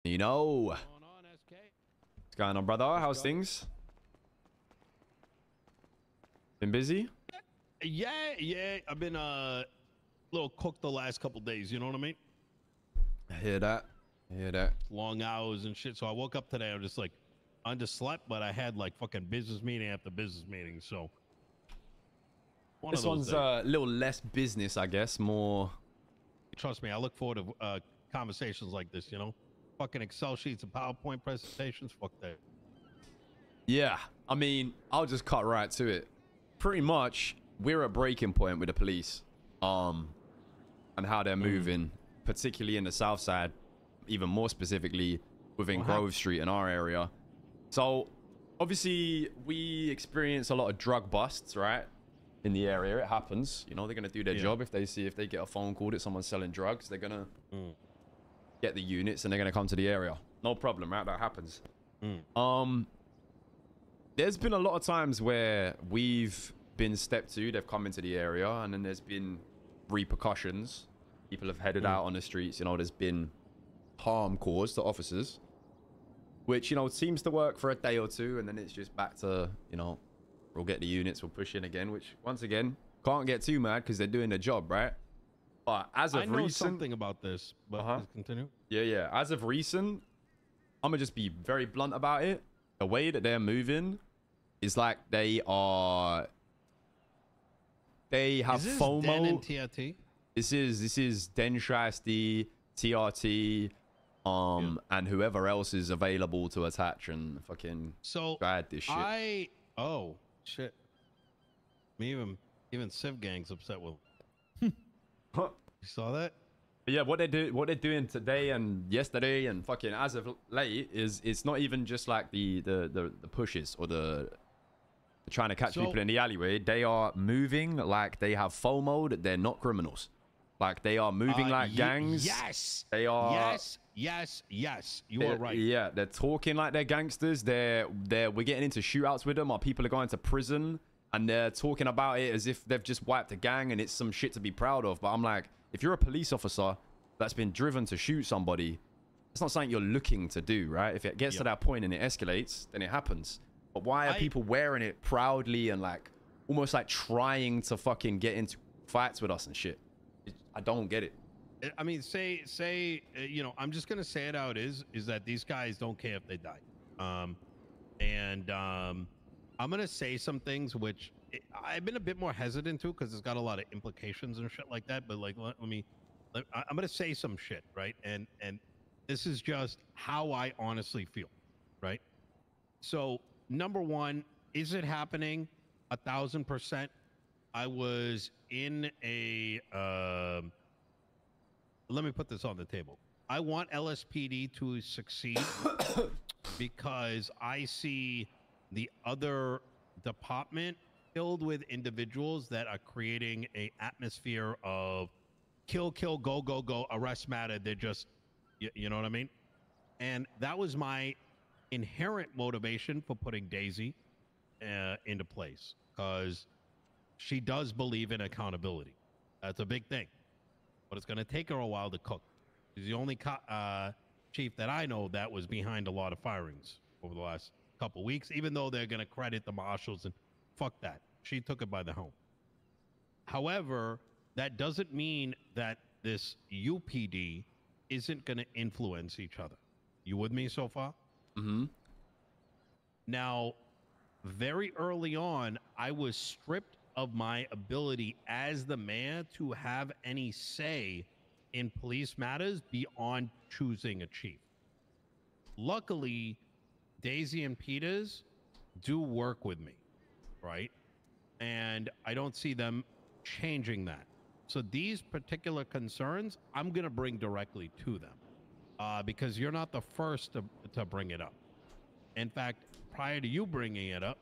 Nino. What's going on, SK? What's going on, brother? How's things? Been busy? Yeah. I've been a little cooked the last couple days. You know what I mean? I hear that. Long hours and shit. So I woke up today. I'm just like underslept, but I had like fucking business meeting after business meeting. So This one's a little less business, I guess. More. Trust me, I look forward to conversations like this. You know, fucking Excel sheets and PowerPoint presentations. Fuck that. Yeah, I mean, I'll just cut right to it. Pretty much, we're at breaking point with the police, and how they're moving, particularly in the south side, even more specifically within Grove Street in our area. So, obviously, we experience a lot of drug busts, right? In the area, it happens. You know, they're gonna do their job. If they get a phone call that someone's selling drugs, they're gonna get the units and they're gonna come to the area. No problem, right? That happens. There's been a lot of times where we've been stepped to, they've come into the area, and then there's been repercussions. People have headed out on the streets. You know, there's been harm caused to officers, which, you know, seems to work for a day or two, and then it's just back to, you know, we'll get the units, we'll push in again, which, once again, can't get too mad because they're doing their job, right? But as of recent... I know something about this, but let's continue. Yeah. As of recent, I'm going to just be very blunt about it. The way that they're moving is like they have FOMO. Den and TRT? This is Den Shasti, TRT, and whoever else is available to attach and fucking bad this shit. Oh shit. Even Civ Gang's upset with Huh. You saw that? But yeah, what they're doing today and yesterday and fucking as of late is it's not even just like the pushes or the trying to catch people in the alleyway. They are moving like they have FOMO, that they're not criminals. Like they are moving like gangs. Yes. They are. Yes. You are right. Yeah, they're talking like they're gangsters. We're getting into shootouts with them. Our people are going to prison and they're talking about it as if they've just wiped a gang and it's some shit to be proud of. But I'm like, if you're a police officer that's been driven to shoot somebody, it's not something you're looking to do, right? If it gets to that point and it escalates, then it happens. But why are people wearing it proudly and like almost like trying to fucking get into fights with us and shit? I don't get it. I mean, you know, I'm just gonna say it how it is that these guys don't care if they die. I'm gonna say some things which I've been a bit more hesitant to because it's got a lot of implications and shit like that. But like, I'm gonna say some shit, right? And this is just how I honestly feel, right? So, number one, is it happening? 1,000%. I was in a let me put this on the table. I want LSPD to succeed because I see the other department filled with individuals that are creating a atmosphere of kill, go, arrest matter. They're just, you know what I mean? And that was my inherent motivation for putting Daisy into place, because she does believe in accountability. That's a big thing, but it's going to take her a while to cook. She's the only chief that I know that was behind a lot of firings over the last couple weeks, even though they're going to credit the marshals and fuck that. She took it by the home. However, that doesn't mean that this UPD isn't going to influence each other. You with me so far? Mm-hmm. Now, very early on, I was stripped of my ability as the mayor to have any say in police matters beyond choosing a chief. Luckily, Daisy and Peters do work with me, right? And I don't see them changing that. So these particular concerns, I'm going to bring directly to them because you're not the first to bring it up. In fact, prior to you bringing it up,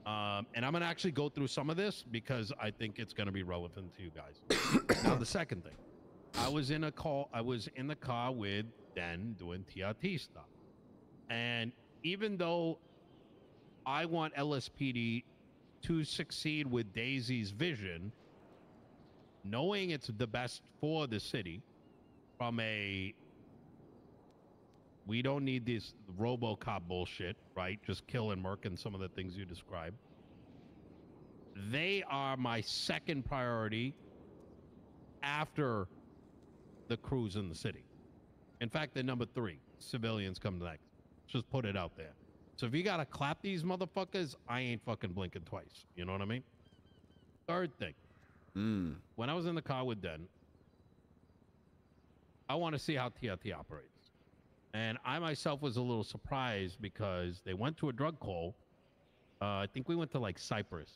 and I'm going to actually go through some of this because I think it's going to be relevant to you guys. Now, the second thing, I was in the car with Den doing TRT stuff. And even though I want LSPD to succeed with Daisy's vision, knowing it's the best for the city from a We don't need this RoboCop bullshit, right? Just kill and murk and some of the things you described. They are my second priority after the crews in the city. In fact, they're number 3. Civilians come next. Just put it out there. So if you gotta clap these motherfuckers, I ain't fucking blinking twice. You know what I mean? Third thing. When I was in the car with Den, I want to see how TRT operates. And I myself was a little surprised because they went to a drug call. I think we went to like Cyprus.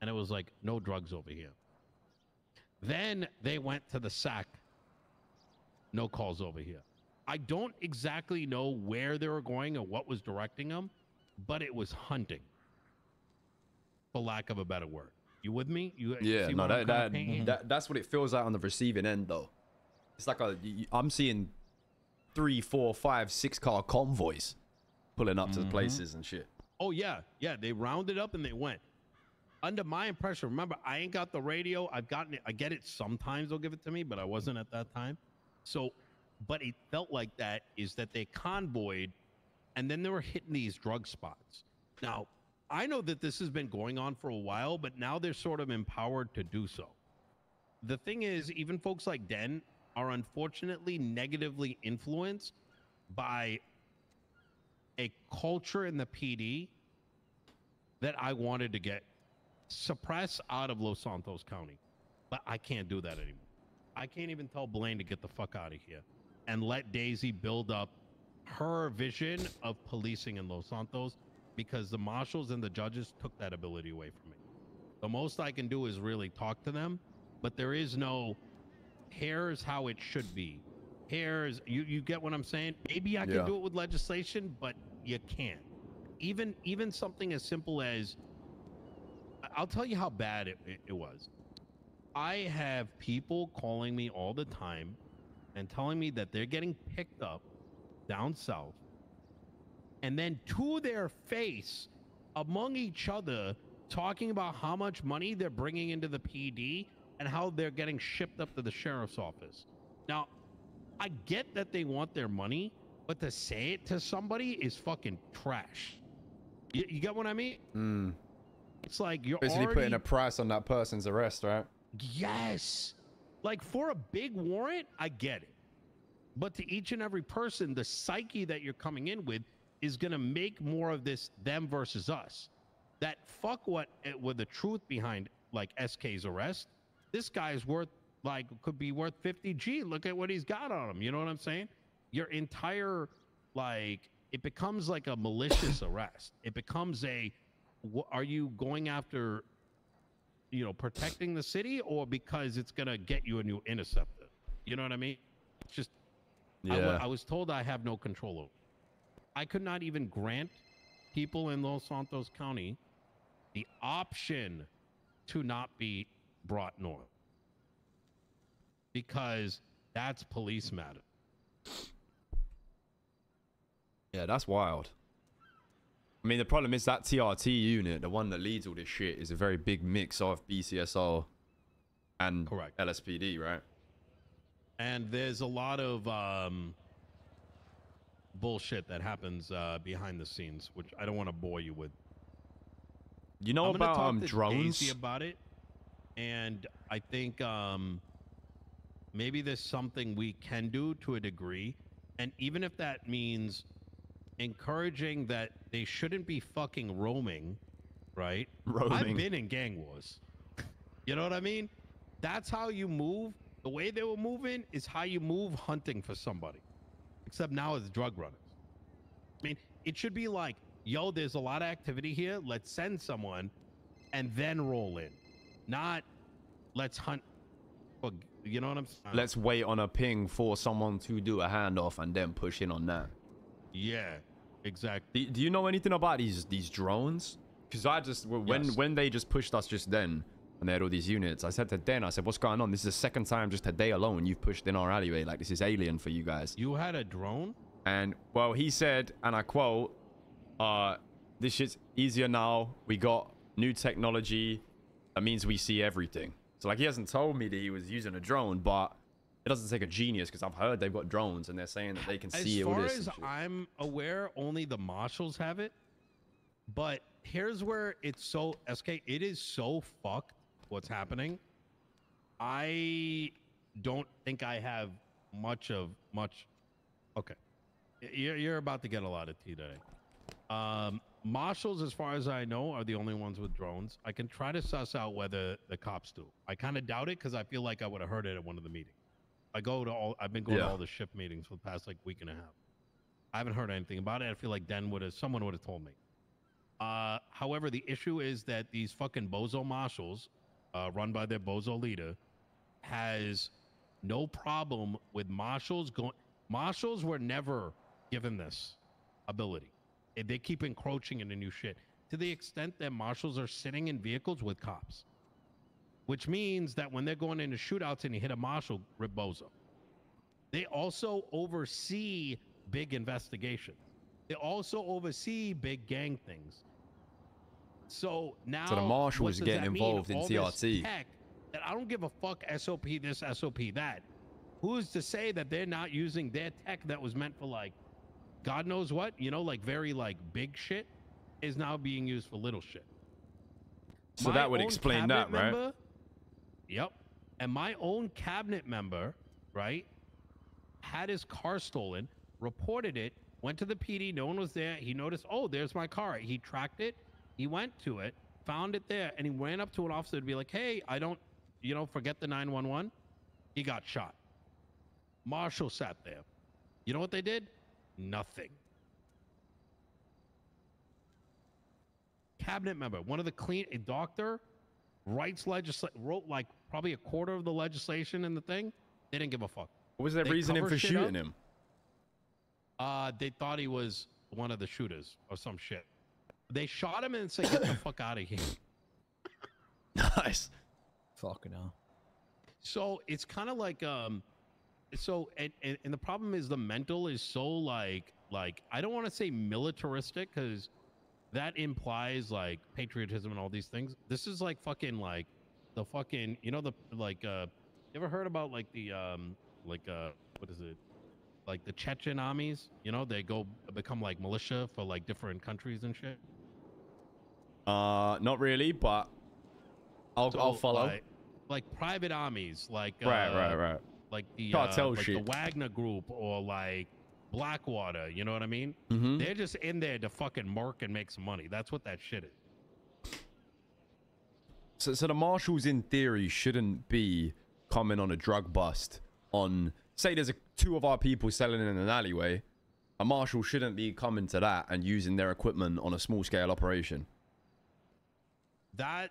And it was like, no drugs over here. Then they went to the SAC. No calls over here. I don't exactly know where they were going or what was directing them, but it was hunting, for lack of a better word. You with me? Yeah, no, that's what it feels like on the receiving end, though. It's like I'm seeing 3, 4, 5, 6 car convoys pulling up to the places and shit. Oh yeah, they rounded up and they went. Under my impression, remember, I ain't got the radio. I've gotten it. I get it sometimes. They'll give it to me, but I wasn't at that time. So, but it felt like that is that they convoyed, and then they were hitting these drug spots. Now, I know that this has been going on for a while, but now they're sort of empowered to do so. The thing is, even folks like Den are unfortunately negatively influenced by a culture in the PD that I wanted to get suppressed out of Los Santos County. But I can't do that anymore. I can't even tell Blaine to get the fuck out of here and let Daisy build up her vision of policing in Los Santos, because the marshals and the judges took that ability away from me. The most I can do is really talk to them, but there is no, here's how it should be. Here's, you get what I'm saying? Maybe I can do it with legislation, but you can't. Even something as simple as, I'll tell you how bad it was. I have people calling me all the time and telling me that they're getting picked up down south, and then to their face, among each other, talking about how much money they're bringing into the PD and how they're getting shipped up to the sheriff's office. Now, I get that they want their money, but to say it to somebody is fucking trash. You get what I mean? It's like you're basically already putting a price on that person's arrest, right? Yes. Like for a big warrant, I get it. But to each and every person, the psyche that you're coming in with is going to make more of this them versus us. That fuck what with the truth behind like SK's arrest. This guy's worth like could be worth 50 G. Look at what he's got on him. You know what I'm saying? Your entire like it becomes like a malicious arrest. It becomes a are you going after, you know, protecting the city, or because it's going to get you a new interceptor? You know what I mean? It's just, I was told I have no control over. I could not even grant people in Los Santos County the option to not be brought north, because that's police matter. Yeah, that's wild. I mean, the problem is that TRT unit, the one that leads all this shit, is a very big mix of BCSO and LSPD, right? And there's a lot of bullshit that happens behind the scenes, which I don't want to bore you with. You know about drones? Daisy about it, and I think maybe there's something we can do to a degree, and even if that means encouraging that they shouldn't be fucking roaming, right? I've been in gang wars. You know what I mean? That's how you move. The way they were moving is how you move hunting for somebody. Except now it's drug runners. I mean, it should be like, yo, there's a lot of activity here. Let's send someone and then roll in. Not let's hunt. You know what I'm saying? Let's wait on a ping for someone to do a handoff and then push in on that. Yeah, exactly. Do you know anything about these drones? Because I just when they just pushed us just then and they had all these units, I said to Den, I said, what's going on? This is the second time just today alone you've pushed in our alleyway. Like, this is alien for you guys. You had a drone? And well, he said, and I quote, this shit's easier now. We got new technology. That means we see everything. So like, he hasn't told me that he was using a drone, but it doesn't take a genius, because I've heard they've got drones and they're saying that they can see all this. As far as I'm aware, only the marshals have it. But here's where it's so SK. It is so fucked what's happening. I don't think I have much. Okay, you're about to get a lot of tea today. Marshals, as far as I know, are the only ones with drones. I can try to suss out whether the cops do. I kind of doubt it because I feel like I would have heard it at one of the meetings. I've been going to all the shift meetings for the past like week and a half. I haven't heard anything about it. I feel like someone would have told me. However, the issue is that these fucking bozo marshals, run by their bozo leader, has no problem with marshals going. Marshals were never given this ability. They keep encroaching into new shit to the extent that marshals are sitting in vehicles with cops, which means that when they're going into shootouts and you hit a marshal, rip bozo. They also oversee big investigations. They also oversee big gang things. So now, so the marshals are getting involved in TRT. Tech that I don't give a fuck. SOP this, SOP that. Who's to say that they're not using their tech that was meant for like God knows what, you know, like very like big shit, is now being used for little shit. So that would explain that, right? Yep. And my own cabinet member, right, had his car stolen, reported it, went to the PD, no one was there. He noticed, oh, there's my car. He tracked it. He went to it, found it there, and he ran up to an officer to be like, hey, I don't, you know, forget the 911. He got shot. Marshal sat there. You know what they did? Nothing. Cabinet member, one of the a doctor, wrote like probably a quarter of the legislation in the thing. They didn't give a fuck. What was their reasoning for shooting him? They thought he was one of the shooters or some shit. They shot him and said, get the fuck out of here. Nice. Fucking hell. So it's kind of like, so, and the problem is the mental is so like I don't want to say militaristic because that implies like patriotism and all these things. This is like fucking like the fucking, you know, the like, you ever heard about like the, what is it? Like the Chechen armies, you know, they go become like militia for like different countries and shit. Not really, but I'll follow. Like private armies, like right. Like the cartel like shit. the Wagner Group or like Blackwater, you know what I mean? Mm-hmm. They're just in there to fucking mark and make some money. That's what that shit is. So the marshals, in theory, shouldn't be coming on a drug bust on, say there's two of our people selling in an alleyway. A marshal shouldn't be coming to that and using their equipment on a small scale operation. That,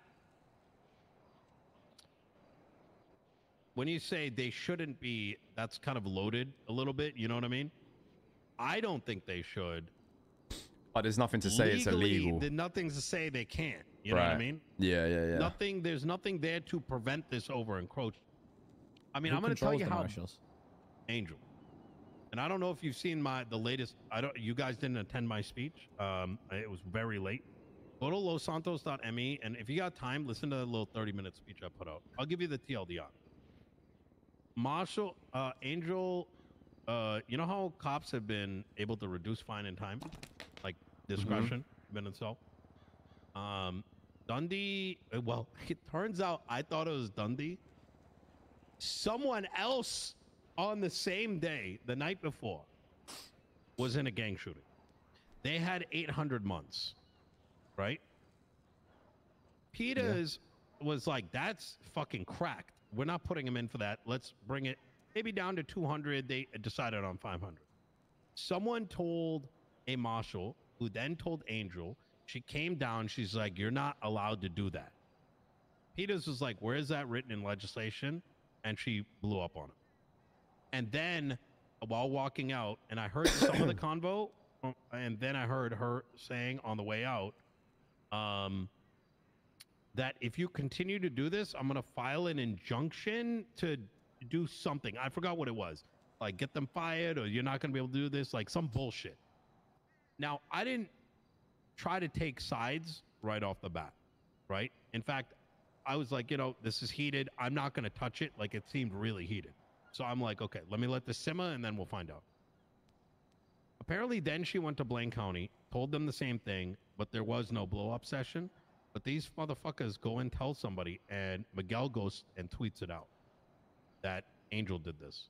when you say they shouldn't be, that's kind of loaded a little bit. You know what I mean? I don't think they should. But there's nothing to say it's illegal. There's nothing to say they can't. You know what I mean? Yeah. There's nothing there to prevent this over encroachment. I mean, I'm going to tell you how. Marshals? Angel. And I don't know if you've seen the latest. You guys didn't attend my speech. It was very late. Go to losantos.me, and if you got time, listen to the little 30-minute speech I put out. I'll give you the TLDR. Marshall, Angel, you know how cops have been able to reduce fine and time? Like discretion, been itself. Dundee, well, it turns out I thought it was Dundee. Someone else on the same day, the night before, was in a gang shooting. They had 800 months, right? Peters was like, that's fucking cracked. We're not putting him in for that. Let's bring it maybe down to 200. They decided on 500. Someone told a marshal, who then told Angel. She came down. She's like, you're not allowed to do that. Peters was like, where is that written in legislation? And she blew up on him. And then while walking out, and I heard some of the convo, and then I heard her saying on the way out, that if you continue to do this, I'm going to file an injunction to do something. I forgot what it was. Like, get them fired, or you're not going to be able to do this, like some bullshit. Now, I didn't try to take sides right off the bat, right? In fact, I was like, you know, this is heated. I'm not going to touch it. Like, it seemed really heated. So I'm like, okay, let me let this simmer and then we'll find out. Apparently then she went to Blaine County, told them the same thing, but there was no blow up session. But these motherfuckers go and tell somebody, and Miguel goes and tweets it out that Angel did this.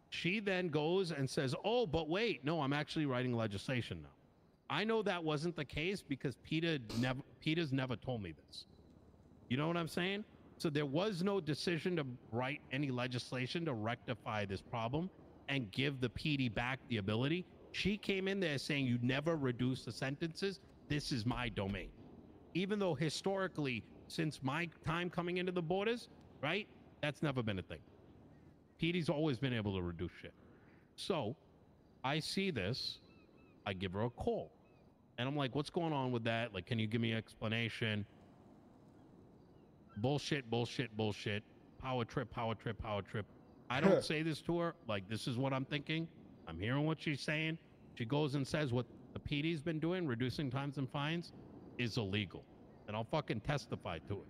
She then goes and says, oh, but wait, no, I'm actually writing legislation now. I know that wasn't the case because Peter's never told me this. You know what I'm saying? So there was no decision to write any legislation to rectify this problem and give the PD back the ability. She came in there saying you never reduce the sentences. This is my domain. Even though historically, since my time coming into the borders, right, that's never been a thing. PD's always been able to reduce shit. So I see this, I give her a call. And I'm like, what's going on with that? Like, can you give me an explanation? Bullshit, bullshit, bullshit. Power trip, power trip, power trip. I don't say this to her. Like, this is what I'm thinking. I'm hearing what she's saying. She goes and says what the PD's been doing, reducing times and fines, is illegal. And I'll fucking testify to it.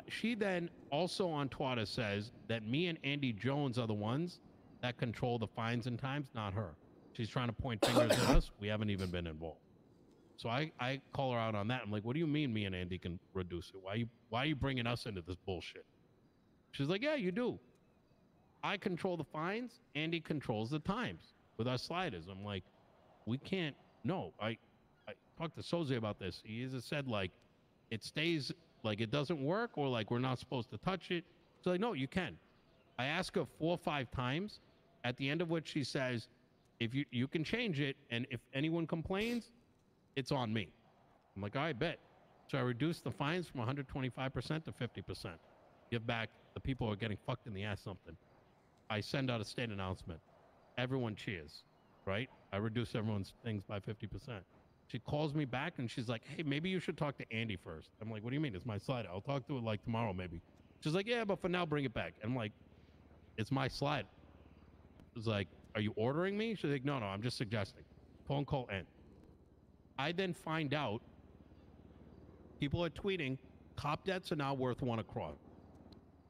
She then also on Twitter says that me and Andy Jones are the ones that control the fines and times, not her. She's trying to point fingers at us. We haven't even been involved. So I call her out on that. I'm like, what do you mean me and Andy can reduce it? Why are you bringing us into this bullshit? She's like, yeah, you do. I control the fines. Andy controls the times with our sliders. I'm like, we can't. No, I talked to Soze about this. He either said like it stays, like it doesn't work, or like we're not supposed to touch it. She's like, no, you can. I ask her 4 or 5 times, at the end of which she says, if you can change it, and if anyone complains, it's on me. I'm like, all right, bet. So I reduced the fines from 125% to 50%. Give back the people who are getting fucked in the ass something. I send out a state announcement. Everyone cheers, right? I reduce everyone's things by 50%. She calls me back and she's like, hey, maybe you should talk to Andy first. I'm like, what do you mean? It's my slider. I'll talk to it like tomorrow maybe. She's like, yeah, but for now, bring it back. And I'm like, it's my slide. It's like, are you ordering me? She's like, no, I'm just suggesting. Phone call end. I then find out people are tweeting, cop debts are now worth 1 across.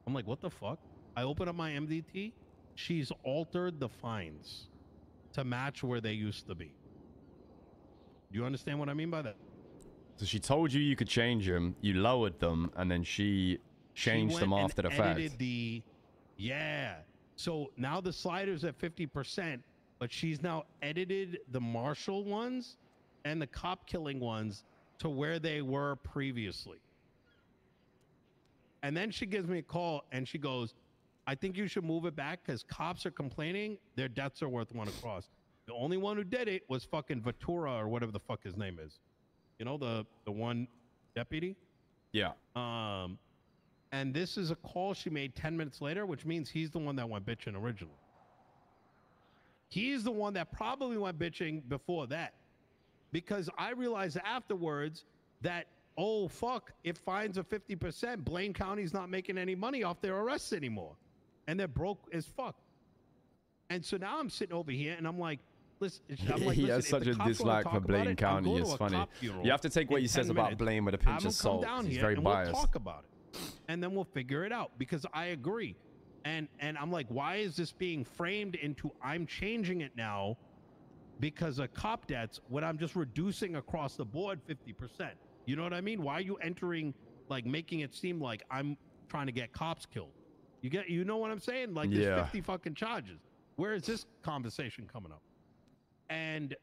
I'm like, what the fuck? I open up my MDT. She's altered the fines to match where they used to be. Do you understand what I mean by that? So she told you could change them, you lowered them, and then she changed them after the fact. Yeah. So now the slider's at 50%, but she's now edited the martial ones and the cop killing ones to where they were previously. And then she gives me a call and she goes, I think you should move it back because cops are complaining their debts are worth 1 across. The only one who did it was fucking Ventura or whatever the fuck his name is. You know, the one deputy? Yeah. And this is a call she made 10 minutes later, which means he's the one that went bitching originally. He's the one that probably went bitching before that. Because I realized afterwards that, oh, fuck, if fines are 50%, Blaine County's not making any money off their arrests anymore. And they're broke as fuck. And so now I'm sitting over here and I'm like, listen, he has such a dislike for Blaine County. It's funny. You have to take what he says about Blaine with a pinch of salt. He's very biased. We'll talk about it. And then we'll figure it out because I agree. And I'm like, why is this being framed into I'm changing it now because of cop debts when I'm just reducing across the board 50%? You know what I mean? Why are you entering, like, making it seem like I'm trying to get cops killed? You know what I'm saying? Like, there's 50 fucking charges. Where is this conversation coming up? And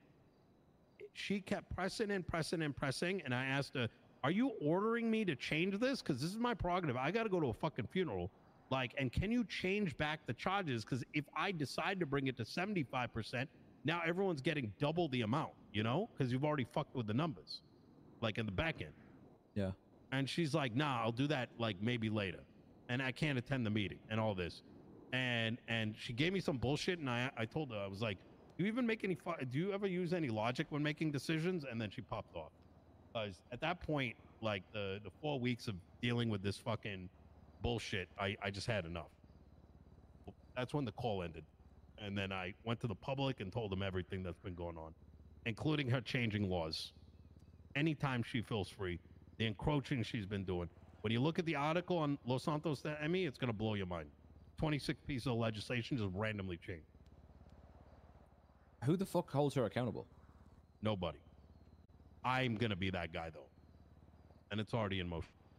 she kept pressing and pressing and pressing. And I asked her, are you ordering me to change this? Because this is my prerogative. I got to go to a fucking funeral. Like, and can you change back the charges? Because if I decide to bring it to 75%, now everyone's getting double the amount, you know? Because you've already fucked with the numbers, like in the back end. Yeah. And she's like, nah, I'll do that like maybe later. And I can't attend the meeting and all this. And she gave me some bullshit. And I told her, I was like, do you ever use any logic when making decisions? And then she popped off. At that point, like the 4 weeks of dealing with this fucking bullshit, I just had enough. That's when the call ended. And then I went to the public and told them everything that's been going on, including her changing laws. Anytime she feels free, the encroaching she's been doing. When you look at the article on Los Santos STE, it's going to blow your mind. 26 pieces of legislation just randomly changed. Who the fuck holds her accountable? Nobody. I'm going to be that guy, though. And it's already in motion.